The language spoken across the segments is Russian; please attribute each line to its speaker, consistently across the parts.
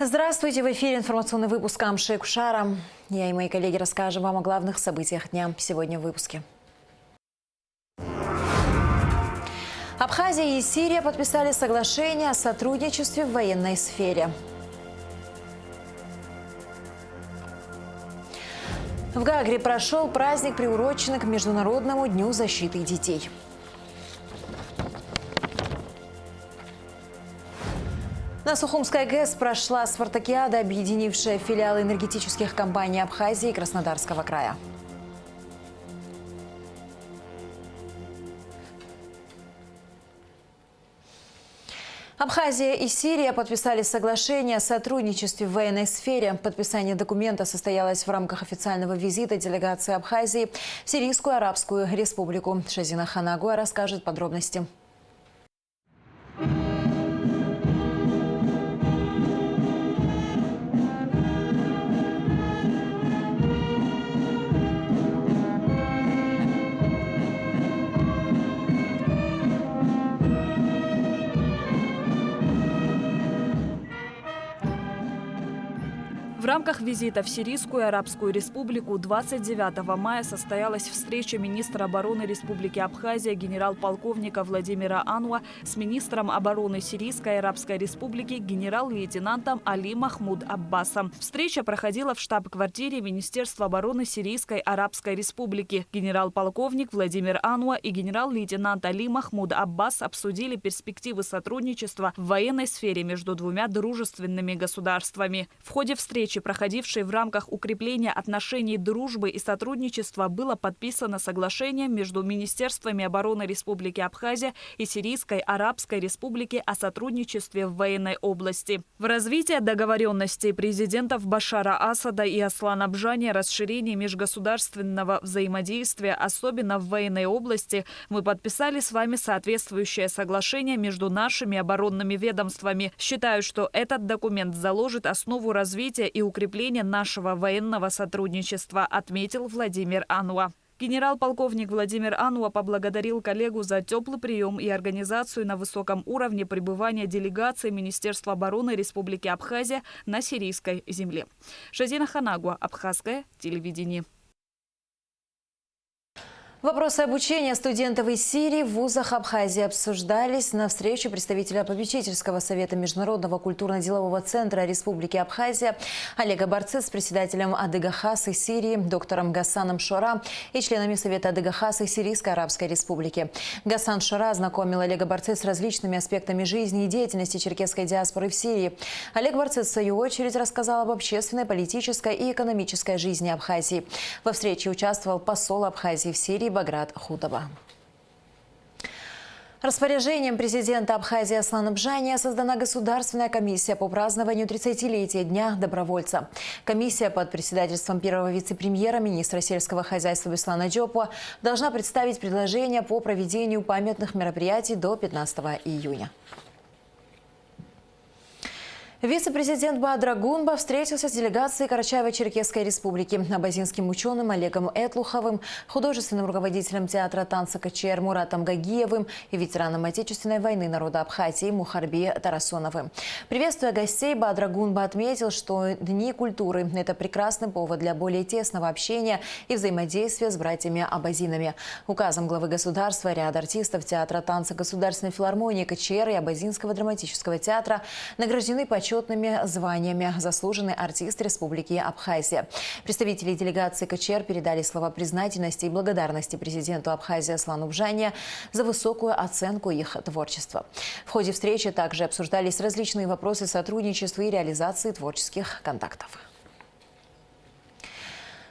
Speaker 1: Здравствуйте! В эфире информационный выпуск Амши Кушара. Я и мои коллеги расскажем вам о главных событиях дня сегодня в выпуске. Абхазия и Сирия подписали соглашение о сотрудничестве в военной сфере. В Гагре прошел праздник, приуроченный к Международному дню защиты детей. На Сухумской ГЭС прошла спартакиада, объединившая филиалы энергетических компаний Абхазии и Краснодарского края. Абхазия и Сирия подписали соглашение о сотрудничестве в военной сфере. Подписание документа состоялось в рамках официального визита делегации Абхазии в Сирийскую Арабскую Республику. Шазина Ханагуа расскажет подробности.
Speaker 2: В рамках визита в Сирийскую Арабскую Республику 29 мая состоялась встреча министра обороны Республики Абхазия генерал-полковника Владимира Ануа с министром обороны Сирийской Арабской Республики генерал-лейтенантом Али Махмуд Аббасом. Встреча проходила в штаб-квартире Министерства обороны Сирийской Арабской Республики. Генерал-полковник Владимир Ануа и генерал-лейтенант Али Махмуд Аббас обсудили перспективы сотрудничества в военной сфере между двумя дружественными государствами. В ходе встречи, проходившей в рамках укрепления отношений дружбы и сотрудничества, было подписано соглашение между Министерствами обороны Республики Абхазия и Сирийской Арабской Республики о сотрудничестве в военной области. В развитие договоренностей президентов Башара Асада и Аслана Бжани расширение межгосударственного взаимодействия, особенно в военной области, мы подписали с вами соответствующее соглашение между нашими оборонными ведомствами. Считаю, что этот документ заложит основу развития и укрепления нашего военного сотрудничества, отметил Владимир Ануа. Генерал-полковник Владимир Ануа поблагодарил коллегу за теплый прием и организацию на высоком уровне пребывания делегации Министерства обороны Республики Абхазия на сирийской земле. Шазина Ханагуа, Абхазское телевидение.
Speaker 1: Вопросы обучения студентов из Сирии в вузах Абхазии обсуждались на встрече представителя попечительского совета Международного культурно-делового центра Республики Абхазия Олега Барцис с председателем Адыга-Хас из Сирии доктором Гасаном Шора и членами совета Адыга-Хас из Сирийской Арабской Республики. Гасан Шора ознакомил Олега Барцис с различными аспектами жизни и деятельности черкесской диаспоры в Сирии. Олег Барцис в свою очередь рассказал об общественной, политической и экономической жизни Абхазии. Во встрече участвовал посол Абхазии в Сирии Баграт Хутова. Распоряжением президента Абхазии Аслана Бжани создана Государственная комиссия по празднованию 30-летия Дня добровольца. Комиссия под председательством первого вице-премьера, министра сельского хозяйства Беслана Джопуа должна представить предложения по проведению памятных мероприятий до 15 июня. Вице-президент Бадра Гунба встретился с делегацией Карачаево-Черкесской республики, абазинским ученым Олегом Этлуховым, художественным руководителем театра танца КЧР Муратом Гагиевым и ветераном Отечественной войны народа Абхазии Мухарби Тарасоновым. Приветствуя гостей, Бадра Гунба отметил, что Дни культуры – это прекрасный повод для более тесного общения и взаимодействия с братьями-абазинами. Указом главы государства ряд артистов театра танца Государственной филармонии КЧР и Абазинского драматического театра награждены почетными званиями «Заслуженный артист Республики Абхазия». Представители делегации КЧР передали слова признательности и благодарности президенту Абхазии Аслану Бжани за высокую оценку их творчества. В ходе встречи также обсуждались различные вопросы сотрудничества и реализации творческих контактов.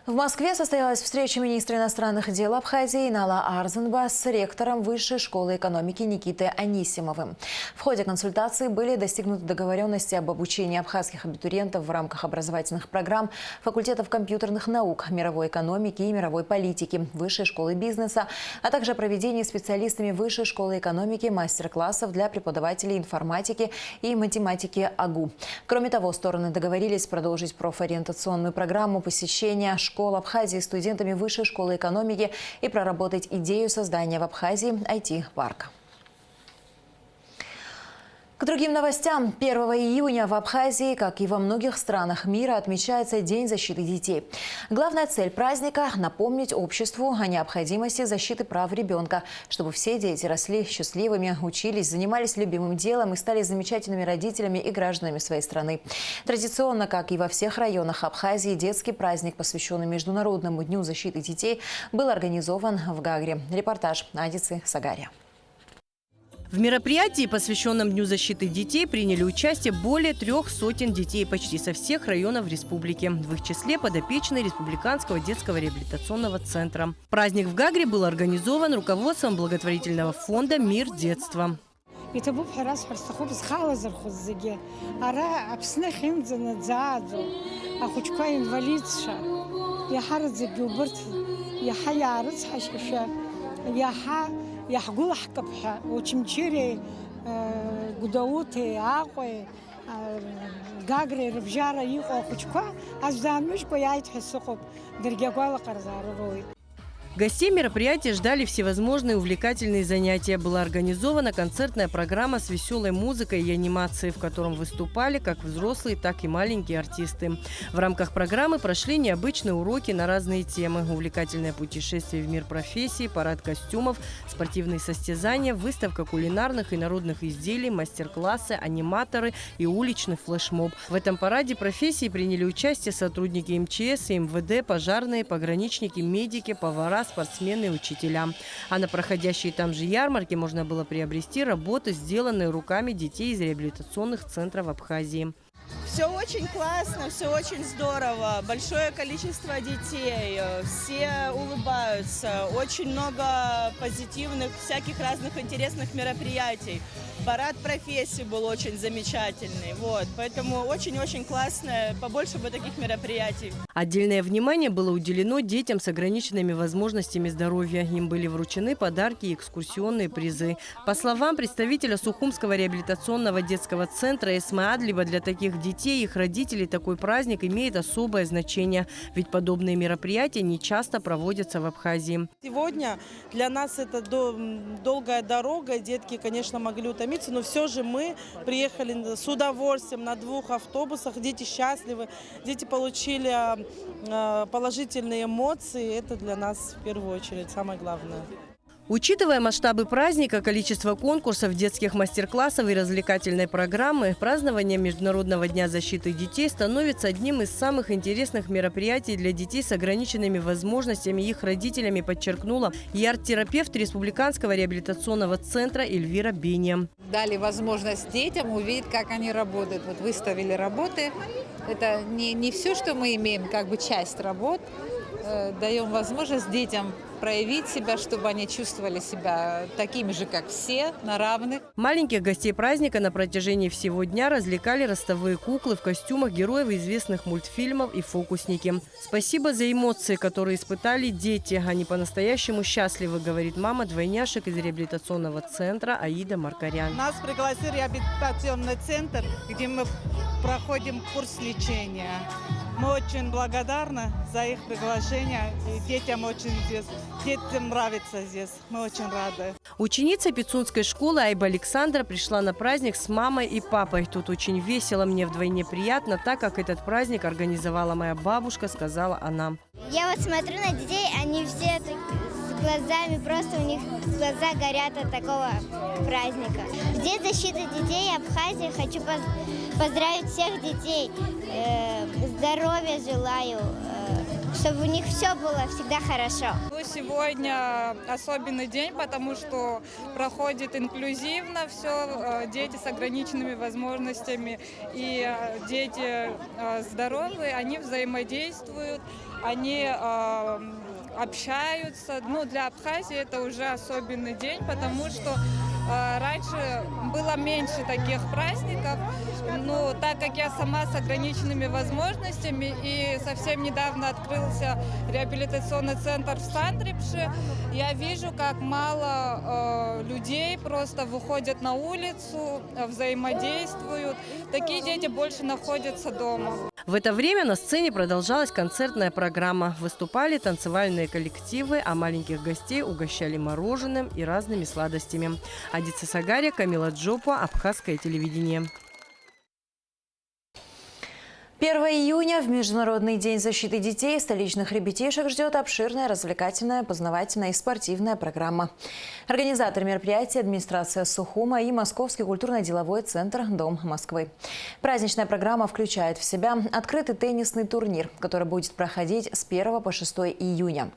Speaker 1: В Москве состоялась встреча министра иностранных дел Абхазии Инала Арзанба с ректором Высшей школы экономики Никитой Анисимовым. В ходе консультаций были достигнуты договоренности об обучении абхазских абитуриентов в рамках образовательных программ факультетов компьютерных наук, мировой экономики и мировой политики, Высшей школы бизнеса, а также о проведении специалистами Высшей школы экономики мастер-классов для преподавателей информатики и математики АГУ. Кроме того, стороны договорились продолжить профориентационную программу посещения школ Абхазии студентами Высшей школы экономики и проработать идею создания в Абхазии IT-парка. К другим новостям. 1 июня в Абхазии, как и во многих странах мира, отмечается День защиты детей. Главная цель праздника – напомнить обществу о необходимости защиты прав ребенка, чтобы все дети росли счастливыми, учились, занимались любимым делом и стали замечательными родителями и гражданами своей страны. Традиционно, как и во всех районах Абхазии, детский праздник, посвященный Международному дню защиты детей, был организован в Гагре. Репортаж Адицы Сагария.
Speaker 3: В мероприятии, посвященном Дню защиты детей, приняли участие более 300 детей почти со всех районов республики. В их числе подопечные Республиканского детского реабилитационного центра. Праздник в Гагре был организован руководством благотворительного фонда «Мир детства».
Speaker 4: يحقول حكبها وشمشيري قدوتي عاقي قاقري ربجارة يقو خشكوا أزدان مش بيايت حسقب درجة قرزار روي.
Speaker 3: Гостей мероприятия ждали всевозможные увлекательные занятия. Была организована концертная программа с веселой музыкой и анимацией, в котором выступали как взрослые, так и маленькие артисты. В рамках программы прошли необычные уроки на разные темы. Увлекательное путешествие в мир профессий, парад костюмов, спортивные состязания, выставка кулинарных и народных изделий, мастер-классы, аниматоры и уличный флешмоб. В этом параде профессий приняли участие сотрудники МЧС и МВД, пожарные, пограничники, медики, повара, спортсмены и учителя. А на проходящей там же ярмарке можно было приобрести работы, сделанные руками детей из реабилитационных центров Абхазии.
Speaker 5: Все очень классно, все очень здорово. Большое количество детей, все улыбаются. Очень много позитивных, всяких разных интересных мероприятий. Парад профессий был очень замечательный. Поэтому очень-очень классно. Побольше бы таких мероприятий.
Speaker 3: Отдельное внимание было уделено детям с ограниченными возможностями здоровья. Им были вручены подарки и экскурсионные призы. По словам представителя Сухумского реабилитационного детского центра Эсмы Адлиба, для таких детей и их родителей такой праздник имеет особое значение. Ведь подобные мероприятия не часто проводятся в Абхазии.
Speaker 6: Сегодня для нас это долгая дорога. Детки, конечно, могли утомиться, но все же мы приехали с удовольствием на 2 автобусах. Дети счастливы, дети получили положительные эмоции. Это для нас в первую очередь самое главное.
Speaker 3: Учитывая масштабы праздника, количество конкурсов, детских мастер-классов и развлекательной программы, празднование Международного дня защиты детей становится одним из самых интересных мероприятий для детей с ограниченными возможностями и их родителями, подчеркнула и арт-терапевт Республиканского реабилитационного центра Эльвира Бения.
Speaker 7: Дали возможность детям увидеть, как они работают. Выставили работы. Это не все, что мы имеем, как бы часть работ. Даем возможность детям проявить себя, чтобы они чувствовали себя такими же, как все, на равных.
Speaker 3: Маленьких гостей праздника на протяжении всего дня развлекали ростовые куклы в костюмах героев известных мультфильмов и фокусники. Спасибо за эмоции, которые испытали дети. Они по-настоящему счастливы, говорит мама двойняшек из реабилитационного центра Аида Маркарян.
Speaker 6: Нас пригласил реабилитационный центр, где мы проходим курс лечения. Мы очень благодарны за их приглашение. И детям нравится здесь. Мы очень рады.
Speaker 3: Ученица Пицунской школы Айба Александра пришла на праздник с мамой и папой. Тут очень весело, мне вдвойне приятно, так как этот праздник организовала моя бабушка, сказала она.
Speaker 8: Я смотрю на детей, они все с глазами, просто у них глаза горят от такого праздника. В День защиты детей Абхазии хочу поздравить всех детей. Здоровья желаю, чтобы у них все было всегда хорошо.
Speaker 9: Сегодня особенный день, потому что проходит инклюзивно все, дети с ограниченными возможностями и дети здоровые, они взаимодействуют, они общаются. Для Абхазии это уже особенный день, потому что раньше было меньше таких праздников, но так как я сама с ограниченными возможностями и совсем недавно открылся реабилитационный центр в Сандрипше, я вижу, как мало людей просто выходят на улицу, взаимодействуют. Такие дети больше находятся дома.
Speaker 3: В это время на сцене продолжалась концертная программа. Выступали танцевальные коллективы, а маленьких гостей угощали мороженым и разными сладостями. Адица Сагария, Камила Джопа, Абхазское телевидение.
Speaker 1: 1 июня, в Международный день защиты детей, столичных ребятишек ждет обширная, развлекательная, познавательная и спортивная программа. Организатор мероприятия – администрация Сухума и Московский культурно-деловой центр «Дом Москвы». Праздничная программа включает в себя открытый теннисный турнир, который будет проходить с 1 по 6 июня.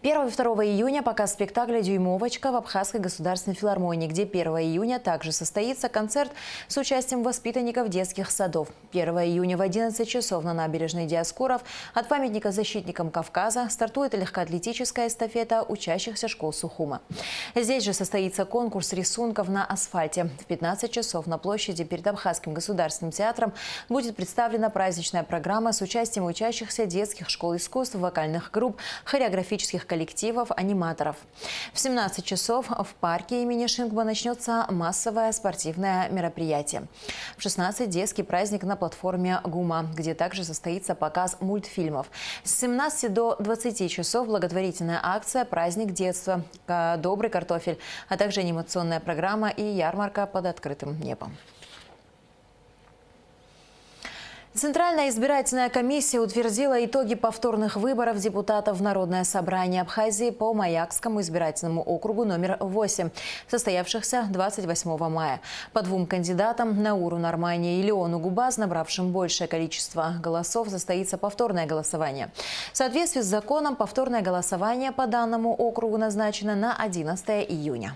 Speaker 1: 1 и 2 июня показ спектакля «Дюймовочка» в Абхазской государственной филармонии, где 1 июня также состоится концерт с участием воспитанников детских садов. 1 июня в 11 часов на набережной Диоскуров от памятника защитникам Кавказа стартует легкоатлетическая эстафета учащихся школ Сухума. Здесь же состоится конкурс рисунков на асфальте. В 15 часов на площади перед Абхазским государственным театром будет представлена праздничная программа с участием учащихся детских школ искусств, вокальных групп, хореографических коллективов, аниматоров. В 17 часов в парке имени Шинкба начнется массовое спортивное мероприятие. В 16 детский праздник на платформе ГУМа, где также состоится показ мультфильмов. С 17 до 20 часов благотворительная акция «Праздник детства», «Добрый картофель», а также анимационная программа и ярмарка под открытым небом. Центральная избирательная комиссия утвердила итоги повторных выборов депутатов в Народное собрание Абхазии по Маякскому избирательному округу номер 8, состоявшихся 28 мая. По двум кандидатам, Науру Нормане и Леону Губаз, набравшим большее количество голосов, состоится повторное голосование. В соответствии с законом, повторное голосование по данному округу назначено на 11 июня.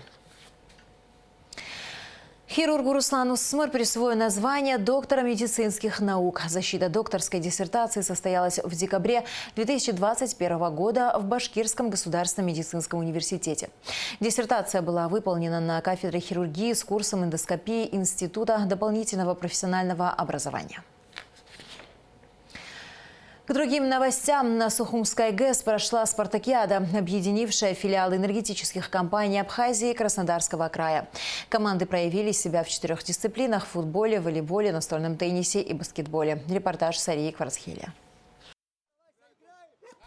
Speaker 1: Хирургу Руслану Смыр присвоено звание доктора медицинских наук. Защита докторской диссертации состоялась в декабре 2021 года в Башкирском государственном медицинском университете. Диссертация была выполнена на кафедре хирургии с курсом эндоскопии Института дополнительного профессионального образования. К другим новостям. На Сухумской ГЭС прошла спартакиада, объединившая филиалы энергетических компаний Абхазии и Краснодарского края. Команды проявили себя в 4 дисциплинах – футболе, волейболе, настольном теннисе и баскетболе. Репортаж Сарии Кварцхеля.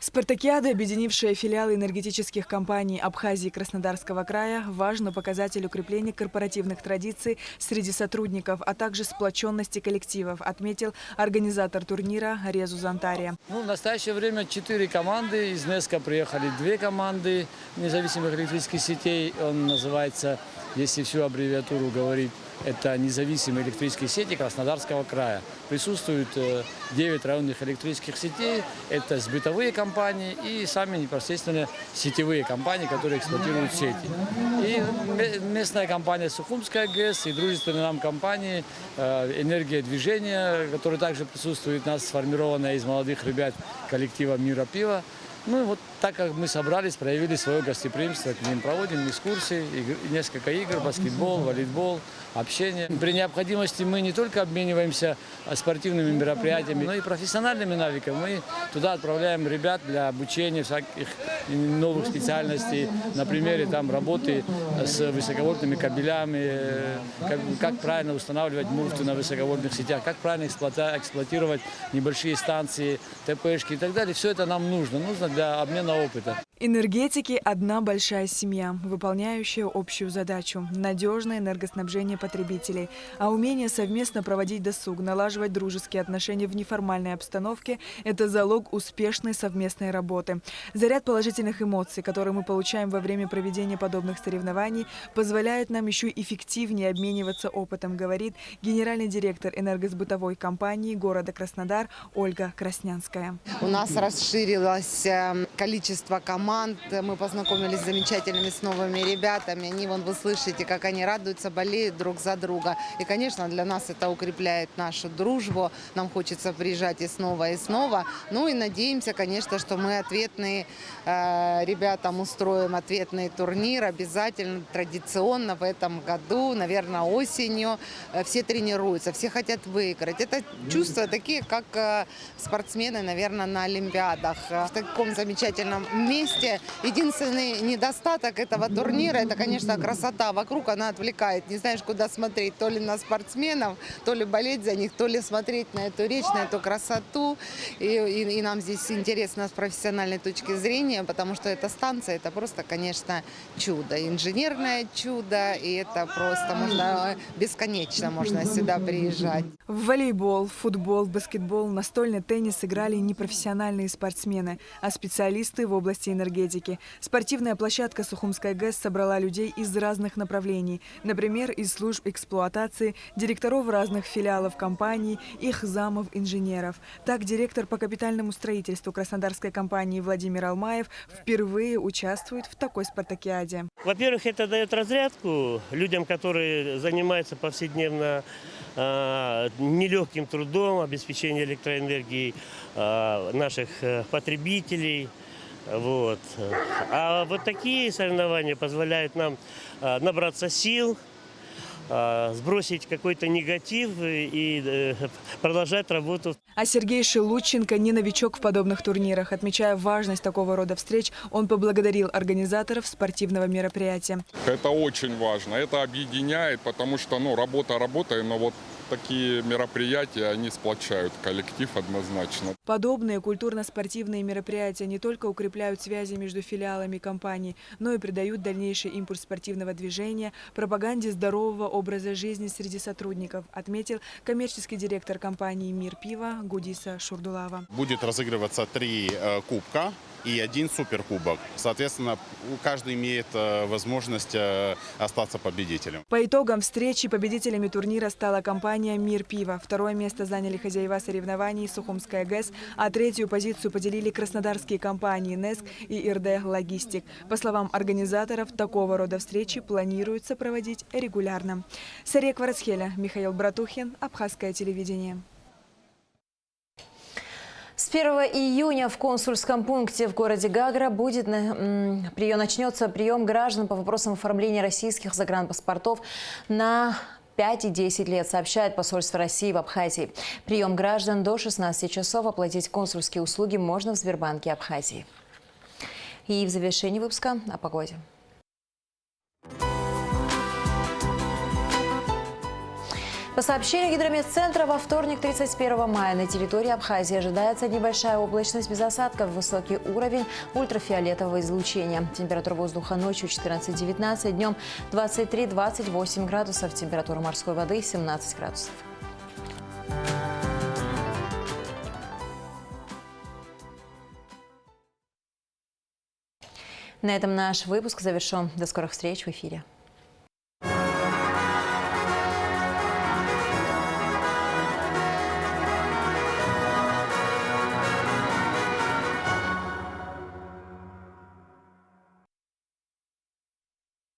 Speaker 2: Спартакиада, объединившая филиалы энергетических компаний Абхазии и Краснодарского края, важный показатель укрепления корпоративных традиций среди сотрудников, а также сплоченности коллективов, отметил организатор турнира Резу Зантария.
Speaker 10: В настоящее время 4 команды. Из НЕСКа приехали 2 команды независимых электрических сетей. Он называется, если всю аббревиатуру говорить, это независимые электрические сети Краснодарского края. Присутствуют 9 районных электрических сетей. Это сбытовые компании и сами непосредственно сетевые компании, которые эксплуатируют сети. И местная компания Сухумская ГЭС и дружественные нам компании «Энергия движения», которая также присутствует у нас, сформированная из молодых ребят коллектива «Мира пива». Ну и вот так как мы собрались, проявили свое гостеприимство, к ним проводим экскурсии, несколько игр, баскетбол, волейбол, общение. При необходимости мы не только обмениваемся спортивными мероприятиями, но и профессиональными навыками. Мы туда отправляем ребят для обучения всяких новых специальностей, на примере там работы с высоковольтными кабелями, как правильно устанавливать муфты на высоковольтных сетях, как правильно эксплуатировать небольшие станции, ТПшки и так далее. Все это нам нужно для обмена опыта.
Speaker 2: Энергетики – одна большая семья, выполняющая общую задачу – надежное энергоснабжение потребителей. А умение совместно проводить досуг, налаживать дружеские отношения в неформальной обстановке – это залог успешной совместной работы. Заряд положительных эмоций, которые мы получаем во время проведения подобных соревнований, позволяет нам еще эффективнее обмениваться опытом, говорит генеральный директор энергосбытовой компании города Краснодар Ольга Краснянская.
Speaker 11: У нас расширилось количество команд. Мы познакомились с замечательными, с новыми ребятами. Они, вон, вы слышите, как они радуются, болеют друг за друга. И, конечно, для нас это укрепляет нашу дружбу. Нам хочется приезжать и снова, и снова. Ну и надеемся, конечно, что мы ответные ребятам устроим ответный турнир. Обязательно, традиционно в этом году, наверное, осенью. Все тренируются, все хотят выиграть. Это чувства такие, как спортсмены, наверное, на Олимпиадах. В таком замечательном месте участие. Единственный недостаток этого турнира – это, конечно, красота. Вокруг она отвлекает. Не знаешь, куда смотреть. То ли на спортсменов, то ли болеть за них, то ли смотреть на эту речь, на эту красоту. И нам здесь интересно с профессиональной точки зрения, потому что эта станция – это просто, конечно, чудо. Инженерное чудо, и это просто можно бесконечно можно сюда приезжать.
Speaker 12: В волейбол, футбол, баскетбол, настольный теннис играли не профессиональные спортсмены, а специалисты в области энергетики. Спортивная площадка Сухумская ГЭС собрала людей из разных направлений. Например, из служб эксплуатации, директоров разных филиалов компаний, их замов, инженеров. Так, директор по капитальному строительству краснодарской компании Владимир Алмаев впервые участвует в такой спартакиаде.
Speaker 13: Во-первых, это дает разрядку людям, которые занимаются повседневно нелегким трудом, обеспечением электроэнергии наших потребителей. Вот. А вот такие соревнования позволяют нам набраться сил, сбросить какой-то негатив и продолжать работу.
Speaker 12: А Сергей Шелудченко не новичок в подобных турнирах. Отмечая важность такого рода встреч, он поблагодарил организаторов спортивного мероприятия.
Speaker 14: Это очень важно, это объединяет, потому что работа работой, но вот такие мероприятия, они сплочают коллектив однозначно.
Speaker 12: Подобные культурно-спортивные мероприятия не только укрепляют связи между филиалами компаний, но и придают дальнейший импульс спортивного движения, пропаганде здорового образа жизни среди сотрудников, отметил коммерческий директор компании «Мир пива» Гудиса Шурдулава.
Speaker 15: Будет разыгрываться 3 кубка и 1 суперкубок. Соответственно, каждый имеет возможность остаться победителем.
Speaker 12: По итогам встречи победителями турнира стала компания «Мир пива». Второе место заняли хозяева соревнований Сухумская ГЭС, а третью позицию поделили краснодарские компании «НЭСК» и «РД Логистик». По словам организаторов, такого рода встречи планируется проводить регулярно. Сария Кварацхеля, Михаил Братухин, Абхазское телевидение.
Speaker 1: С 1 июня в консульском пункте в городе Гагра начнется прием граждан по вопросам оформления российских загранпаспортов на 5 и 10 лет, сообщает посольство России в Абхазии. Прием граждан до 16 часов. Оплатить консульские услуги можно в Сбербанке Абхазии. И в завершении выпуска о погоде. По сообщению гидрометцентра, во вторник, 31 мая, на территории Абхазии ожидается небольшая облачность без осадков, высокий уровень ультрафиолетового излучения. Температура воздуха ночью 14-19, днем 23-28 градусов, температура морской воды 17 градусов. На этом наш выпуск завершен. До скорых встреч в эфире.